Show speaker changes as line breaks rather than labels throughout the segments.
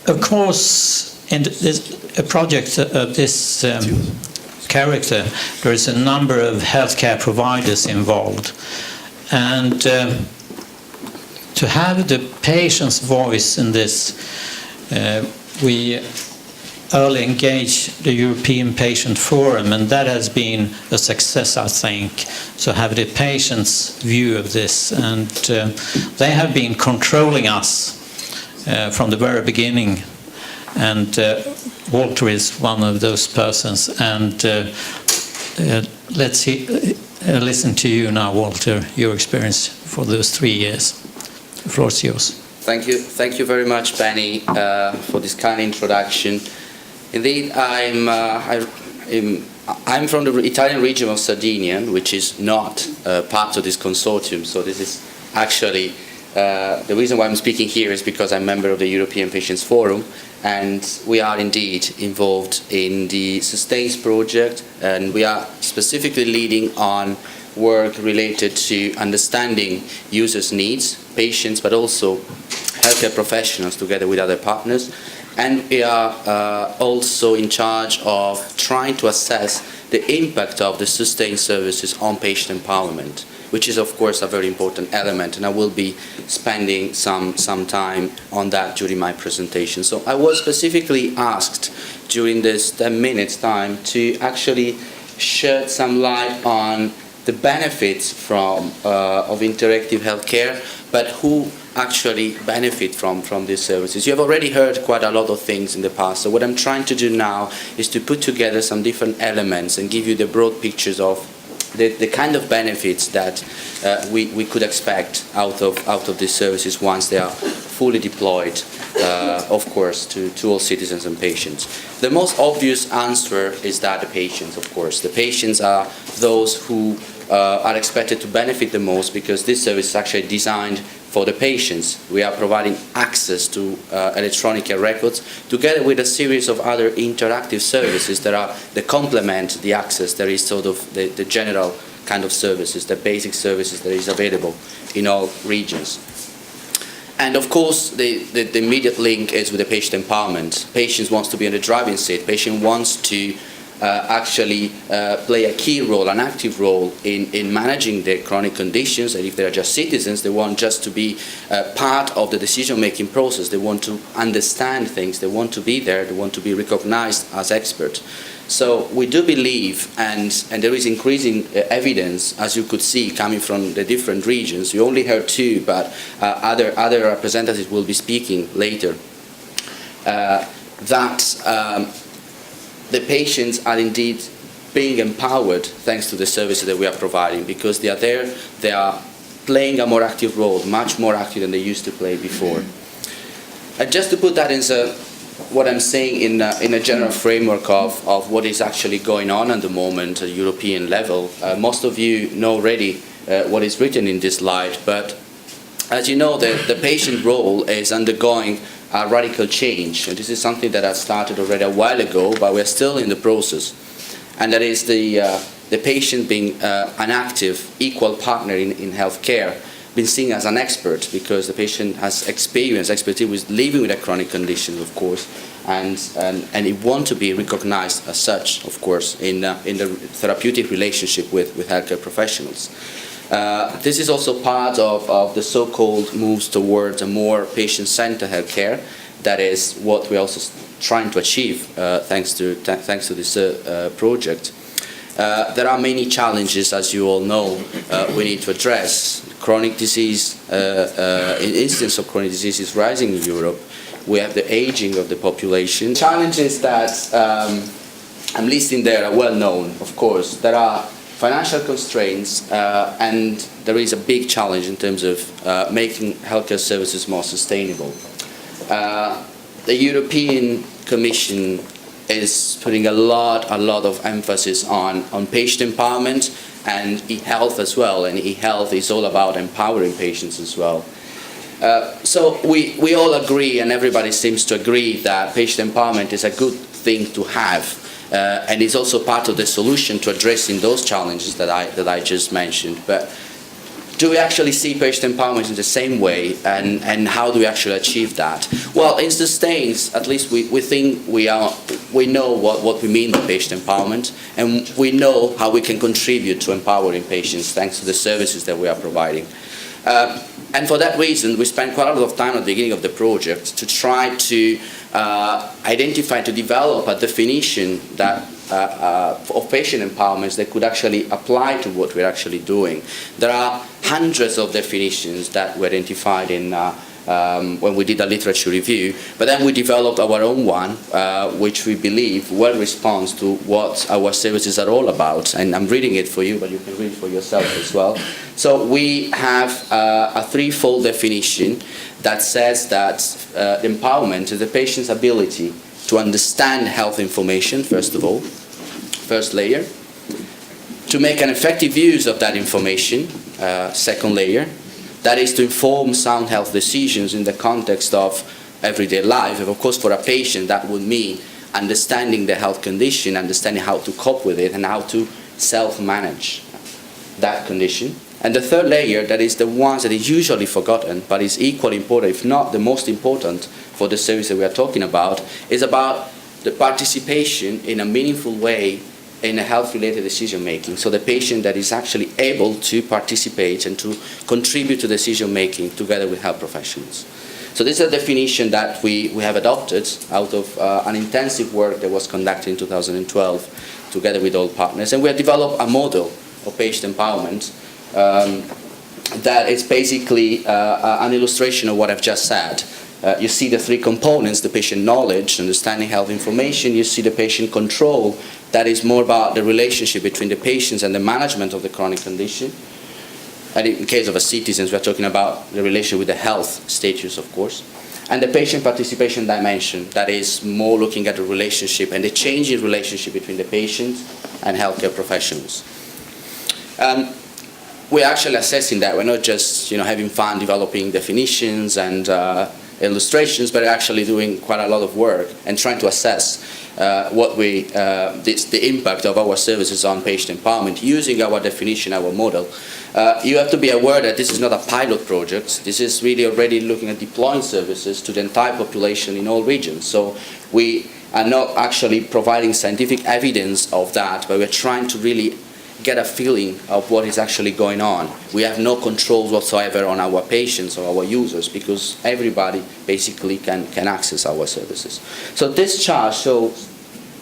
Of course, in a project of this character, there is a number of healthcare providers involved. And to have the patient's voice in this, we early engaged the European Patient Forum, and that has been a success, I think, to have the patient's view of this. And they have been controlling us from the very beginning, and Walter is one of those persons. And let's listen to you now, Walter, your experience for those 3 years. The floor is yours.
Thank you very much, Benny, for this kind introduction. Indeed, I'm from the Italian region of Sardinia, which is not part of this consortium. So this is actually the reason why I'm speaking here is because I'm a member of the European Patients Forum, and we are indeed involved in the SUSTAINS project, and we are specifically leading on work related to understanding users' needs, patients, but also healthcare professionals together with other partners. And we are also in charge of trying to assess the impact of the SUSTAINS services on patient empowerment, which is of course a very important element, and I will be spending some time on that during my presentation. So I was specifically asked during this 10 minutes time to actually shed some light on the benefits of interactive healthcare, but who actually benefit from these services. You have already heard quite a lot of things in the past, so what I'm trying to do now is to put together some different elements and give you the broad pictures of the kind of benefits that we could expect out of these services once they are fully deployed, of course, to all citizens and patients. The most obvious answer is that the patients, of course. The patients are those who are expected to benefit the most, because this service is actually designed for the patients. We are providing access to electronic records together with a series of other interactive services that complement the access that is sort of the general kind of services, the basic services that is available in all regions. And of course, the immediate link is with the patient empowerment. Patients wants to be in the driving seat. Patient wants to actually play a key role, an active role in managing their chronic conditions. And if they are just citizens, they want just to be part of the decision-making process. They want to understand things. They want to be there. They want to be recognized as experts. So we do believe, and there is increasing evidence, as you could see, coming from the different regions. You only heard two, but other representatives will be speaking later, that the patients are indeed being empowered thanks to the services that we are providing, because they are there, they are playing a more active role, much more active than they used to play before. And just to put that into what I'm saying in a general framework of what is actually going on at the moment at European level, most of you know already what is written in this slide, but as you know, the patient role is undergoing a radical change, and this is something that has started already a while ago, but we're still in the process. And that is the patient being an active, equal partner in healthcare, being seen as an expert, because the patient has expertise with living with a chronic condition, of course, and it wants to be recognized as such, of course, in the therapeutic relationship with healthcare professionals. This is also part of the so-called moves towards a more patient-centered healthcare. That is what we're also trying to achieve thanks to this project. There are many challenges, as you all know, we need to address. Chronic disease, incidence of chronic disease is rising in Europe. We have the aging of the population. Challenges that I'm listing there are well known, of course. There are financial constraints, and there is a big challenge in terms of making healthcare services more sustainable. The European Commission is putting a lot of emphasis on patient empowerment and e-health as well, and e-health is all about empowering patients as well. So we all agree, and everybody seems to agree, that patient empowerment is a good thing to have. And it's also part of the solution to addressing those challenges that I just mentioned. But Do we actually see patient empowerment in the same way, and how do we actually achieve that? Well, in Sustains, at least we think we know what we mean by patient empowerment, and we know how we can contribute to empowering patients thanks to the services that we are providing. And for that reason, we spent quite a lot of time at the beginning of the project to try to identify, to develop a definition that of patient empowerment that could actually apply to what we're actually doing. There are hundreds of definitions that were identified in when we did a literature review, but then we developed our own one, which we believe well responds to what our services are all about. And I'm reading it for you, but you can read it for yourself as well. So we have a threefold definition that says that empowerment is the patient's ability to understand health information, first of all, first layer, to make an effective use of that information, second layer, that is to inform sound health decisions in the context of everyday life. And of course, for a patient, that would mean understanding the health condition, understanding how to cope with it, and how to self-manage that condition. And the third layer, that is the one that is usually forgotten, but is equally important, if not the most important, for the service that we are talking about, is about the participation in a meaningful way in a health-related decision-making. So the patient that is actually able to participate and to contribute to decision-making together with health professionals. So this is a definition that we have adopted out of an intensive work that was conducted in 2012 together with all partners. And we have developed a model of patient empowerment that is basically an illustration of what I've just said. You see the three components: the patient knowledge, understanding health information. You see the patient control, that is more about the relationship between the patients and the management of the chronic condition. And in case of a citizens, we're talking about the relation with the health status, of course. And the patient participation dimension, that is more looking at the relationship and the changing relationship between the patient and healthcare professionals. We're actually assessing that. We're not just having fun developing definitions and illustrations, but actually doing quite a lot of work and trying to assess the impact of our services on patient empowerment using our definition, our model. You have to be aware that this is not a pilot project. This is really already looking at deploying services to the entire population in all regions. So we are not actually providing scientific evidence of that, but we're trying to really get a feeling of what is actually going on. We have no controls whatsoever on our patients or our users because everybody basically can access our services. So this chart shows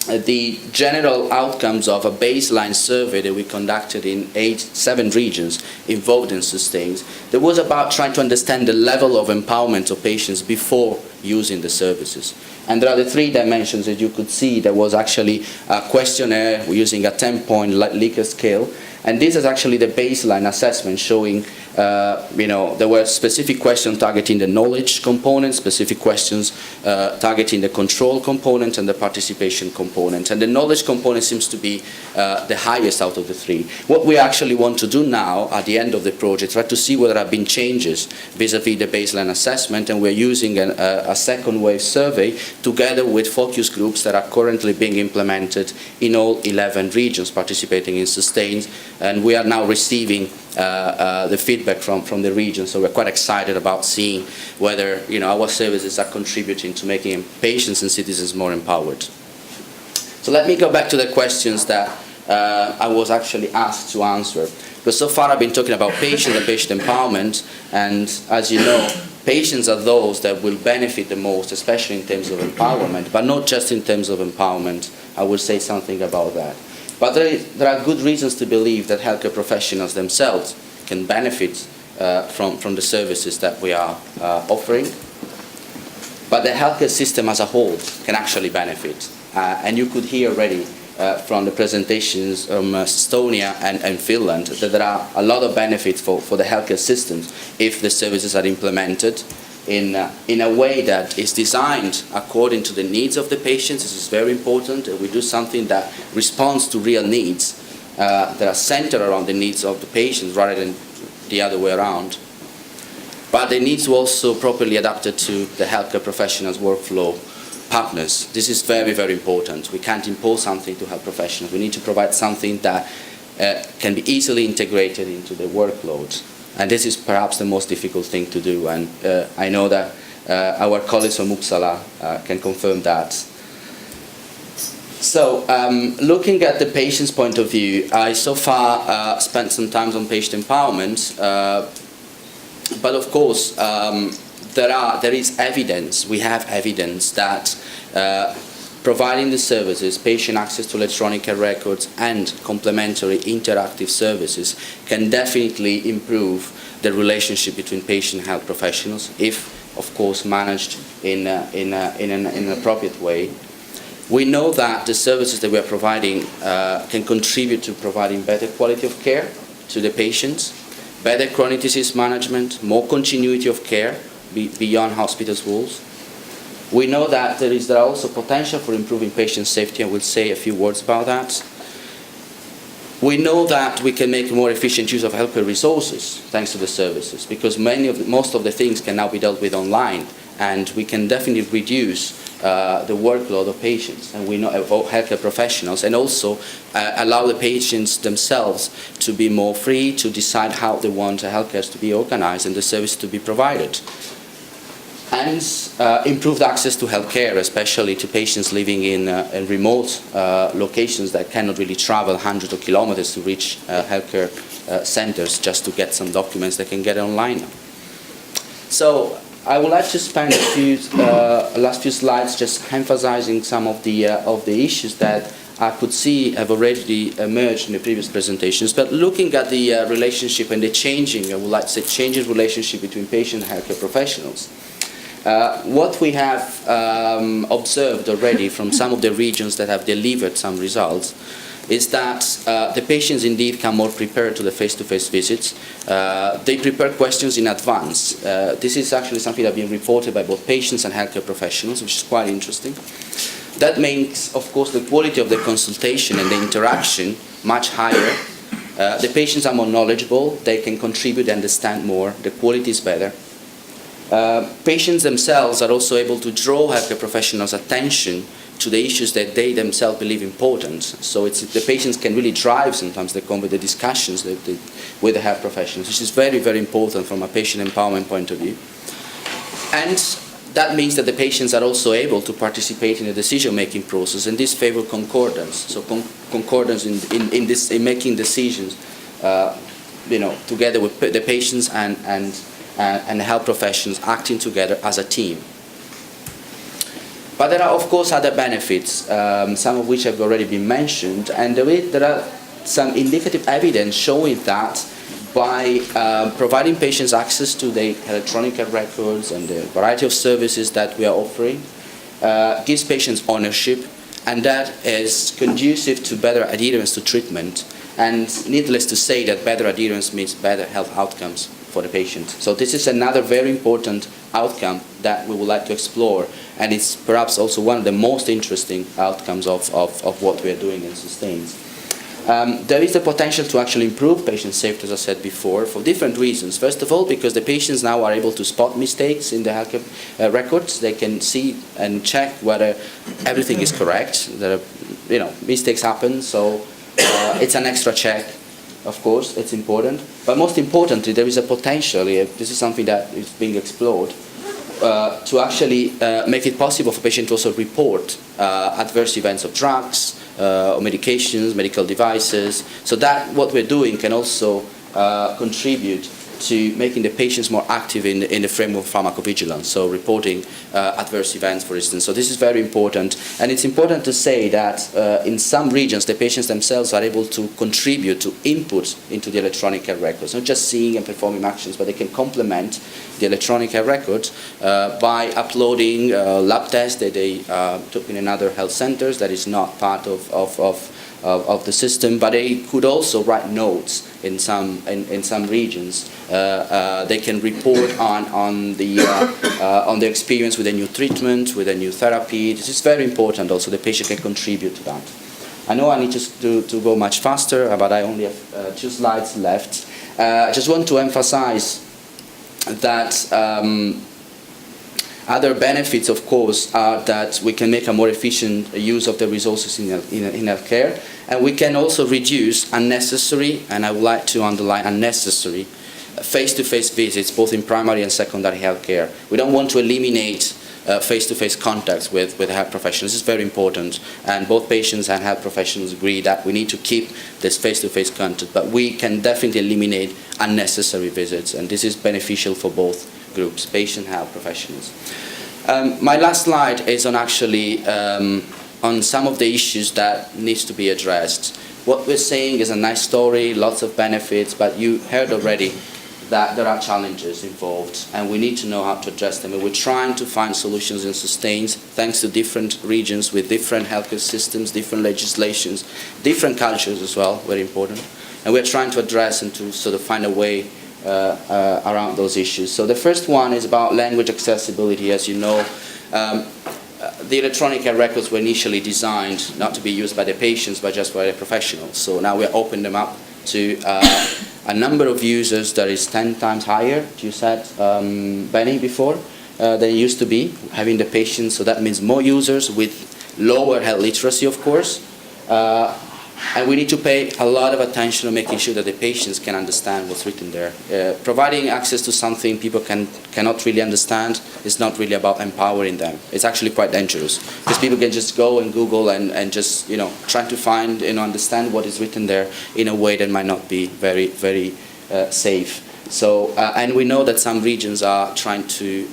the general outcomes of a baseline survey that we conducted in 7 regions involved in Sustains. That was about trying to understand the level of empowerment of patients before using the services. And there are the 3 dimensions that you could see. There was actually a questionnaire using a 10-point Likert scale. And this is actually the baseline assessment showing, there were specific questions targeting the knowledge component, specific questions targeting the control component and the participation component. And the knowledge component seems to be the highest out of the 3. What we actually want to do now at the end of the project, try to see whether there have been changes vis-a-vis the baseline assessment, and we're using a second wave survey together with focus groups that are currently being implemented in all 11 regions participating in Sustains. And we are now receiving the feedback from the region, so we're quite excited about seeing whether our services are contributing to making patients and citizens more empowered. So let me go back to the questions that I was actually asked to answer. Because so far I've been talking about patients and patient empowerment, and as you know, patients are those that will benefit the most, especially in terms of empowerment, but not just in terms of empowerment. I will say something about that. But there are good reasons to believe that healthcare professionals themselves can benefit from the services that we are offering. But the healthcare system as a whole can actually benefit. And you could hear already from the presentations from Estonia and Finland that there are a lot of benefits for the healthcare systems if the services are implemented in a way that is designed according to the needs of the patients. This is very important. We do something that responds to real needs that are centered around the needs of the patients rather than the other way around. But they need to also properly adapted to the healthcare professionals' workflow partners. This is very, very important. We can't impose something to health professionals. We need to provide something that can be easily integrated into the workload. And this is perhaps the most difficult thing to do, and I know that our colleagues from Uppsala can confirm that. So, looking at the patient's point of view, I so far spent some time on patient empowerment, but of course there is evidence, we have evidence that providing the services, patient access to electronic health records and complementary interactive services can definitely improve the relationship between patient and health professionals if, of course, managed in an appropriate way. We know that the services that we are providing can contribute to providing better quality of care to the patients, better chronic disease management, more continuity of care beyond hospitals' walls. We know that there is also potential for improving patient safety, and we'll say a few words about that. We know that we can make more efficient use of healthcare resources thanks to the services, because most of the things can now be dealt with online, and we can definitely reduce the workload of patients, and we know of healthcare professionals, and also allow the patients themselves to be more free to decide how they want healthcare to be organized and the service to be provided. And improved access to healthcare, especially to patients living in remote locations that cannot really travel hundreds of kilometers to reach healthcare centers just to get some documents they can get online. So I would like to spend last few slides just emphasizing some of the issues that I could see have already emerged in the previous presentations, but looking at the relationship and the changing, I would like to say, changing relationship between patient and healthcare professionals. What we have observed already from some of the regions that have delivered some results is that the patients indeed come more prepared to the face-to-face visits. They prepare questions in advance. This is actually something that has been reported by both patients and healthcare professionals, which is quite interesting. That makes, of course, the quality of the consultation and the interaction much higher. The patients are more knowledgeable, they can contribute and understand more, the quality is better. Patients themselves are also able to draw healthcare professionals' attention to the issues that they themselves believe important. So the patients can really drive sometimes the discussions with the health professionals, which is very, very important from a patient empowerment point of view. And that means that the patients are also able to participate in the decision-making process, and this favors concordance. So concordance in making decisions, together with the patients and health professionals acting together as a team. But there are, of course, other benefits, some of which have already been mentioned, and there are some indicative evidence showing that by providing patients access to the electronic health records and the variety of services that we are offering, gives patients ownership, and that is conducive to better adherence to treatment. And needless to say that better adherence means better health outcomes for the patient. So this is another very important outcome that we would like to explore, and it's perhaps also one of the most interesting outcomes of what we are doing in Sustains. There is the potential to actually improve patient safety, as I said before, for different reasons. First of all, because the patients now are able to spot mistakes in the healthcare records. They can see and check whether everything is correct. There are, mistakes happen, so it's an extra check. Of course, it's important. But most importantly, there is a potential, this is something that is being explored, to actually make it possible for patients to also report adverse events of drugs, or medications, medical devices. So that what we're doing can also contribute to making the patients more active in the framework of pharmacovigilance, so reporting adverse events, for instance. So this is very important, and it's important to say that in some regions the patients themselves are able to contribute to input into the electronic health records, not just seeing and performing actions, but they can complement the electronic health records by uploading lab tests that they took in another health centers that is not part of the system, but they could also write notes in some regions. They can report on the experience with a new treatment, with a new therapy. This is very important. Also, the patient can contribute to that. I know I need to go much faster, but I only have 2 slides left. I just want to emphasize that other benefits, of course, are that we can make a more efficient use of the resources in healthcare, and we can also reduce unnecessary, and I would like to underline unnecessary, face-to-face visits, both in primary and secondary healthcare. We don't want to eliminate face-to-face contacts with health professionals. This is very important, and both patients and health professionals agree that we need to keep this face-to-face contact, but we can definitely eliminate unnecessary visits, and this is beneficial for both groups, patient and health professionals. My last slide is on actually on some of the issues that needs to be addressed. What we're saying is a nice story, lots of benefits, but you heard already that there are challenges involved, and we need to know how to address them. And we're trying to find solutions in Sustains, thanks to different regions with different healthcare systems, different legislations, different cultures as well, very important. And we're trying to address and to sort of find a way around those issues. So the first one is about language accessibility. As you know, the electronic health records were initially designed not to be used by the patients, but just by the professionals. So now we're opening them up to a number of users that is 10 times higher, you said, Benny, before, than it used to be, having the patients. So that means more users with lower health literacy, of course. And we need to pay a lot of attention to making sure that the patients can understand what's written there. Providing access to something people cannot really understand is not really about empowering them. It's actually quite dangerous, because people can just go and Google and just, you know, try to find and understand what is written there in a way that might not be very, very safe. So, and we know that some regions are trying to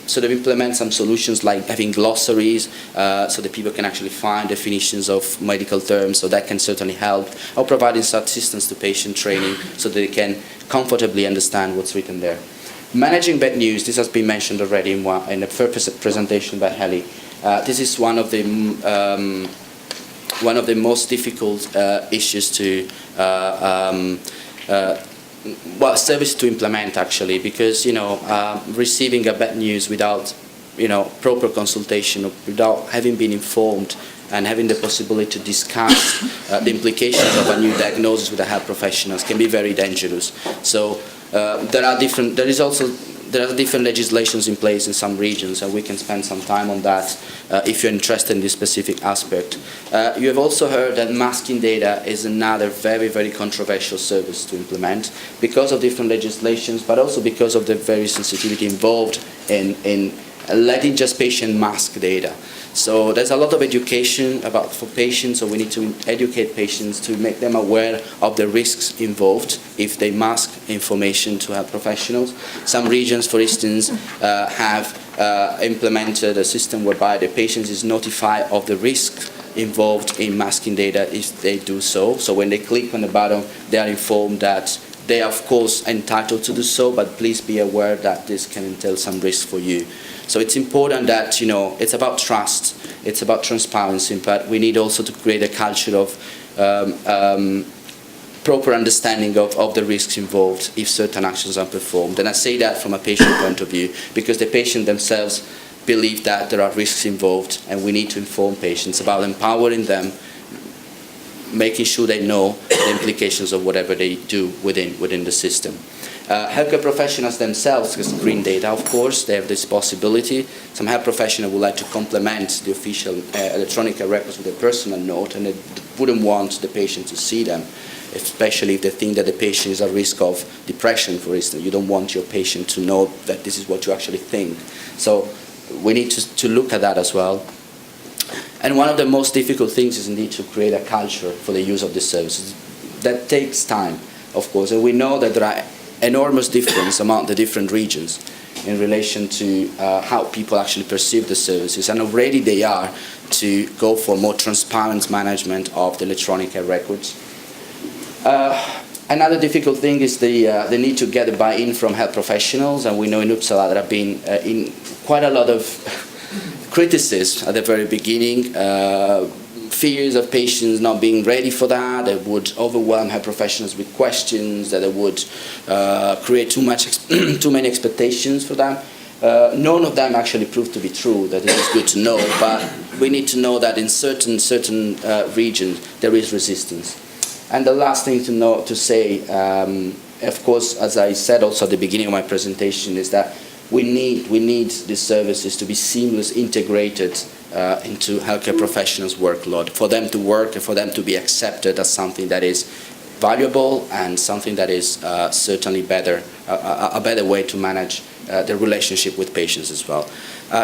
sort of implement some solutions like having glossaries so that people can actually find definitions of medical terms, so that can certainly help, or providing such assistance to patient training so that they can comfortably understand what's written there. Managing bad news, this has been mentioned already in the first presentation by Heli. This is one of the most difficult issues to service to implement, actually, because, you know, receiving a bad news without, you know, proper consultation, or without having been informed and having the possibility to discuss the implications of a new diagnosis with the health professionals can be very dangerous. So there are different legislations in place in some regions, and we can spend some time on that if you're interested in this specific aspect. You have also heard that masking data is another very, very controversial service to implement because of different legislations, but also because of the very sensitivity involved in letting just patient mask data. So there's a lot of education for patients, so we need to educate patients to make them aware of the risks involved if they mask information to health professionals. Some regions, for instance, have implemented a system whereby the patient is notified of the risks involved in masking data if they do so. So when they click on the button, they are informed that they are, of course, entitled to do so, but please be aware that this can entail some risk for you. So it's important that, you know, it's about trust, it's about transparency, but we need also to create a culture of proper understanding of the risks involved if certain actions are performed. And I say that from a patient point of view, because the patient themselves believe that there are risks involved, and we need to inform patients about empowering them, making sure they know the implications of whatever they do within the system. Healthcare professionals themselves can screen data, of course. They have this possibility. Some health professionals would like to complement the official electronic records with a personal note, and they wouldn't want the patient to see them, especially if they think that the patient is at risk of depression, for instance. You don't want your patient to know that this is what you actually think. So we need to look at that as well. And one of the most difficult things is indeed to create a culture for the use of these services. That takes time, of course, and we know that there are enormous difference among the different regions in relation to how people actually perceive the services, and already they are to go for more transparent management of the electronic health records. Another difficult thing is the need to get the buy-in from health professionals, and we know in Uppsala there have been in quite a lot of criticism at the very beginning, fears of patients not being ready for that. They would overwhelm health professionals with questions, that they would create too many expectations for them. None of them actually proved to be true. That is good to know, but we need to know that in certain regions there is resistance. And the last thing to say, of course, as I said also at the beginning of my presentation, is that we need these services to be seamlessly integrated into healthcare professionals' workload, for them to work and for them to be accepted as something that is valuable and something that is certainly better, a better way to manage the relationship with patients as well.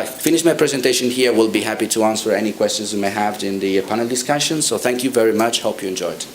Finish my presentation here. We'll be happy to answer any questions you may have in the panel discussion. So thank you very much. Hope you enjoyed.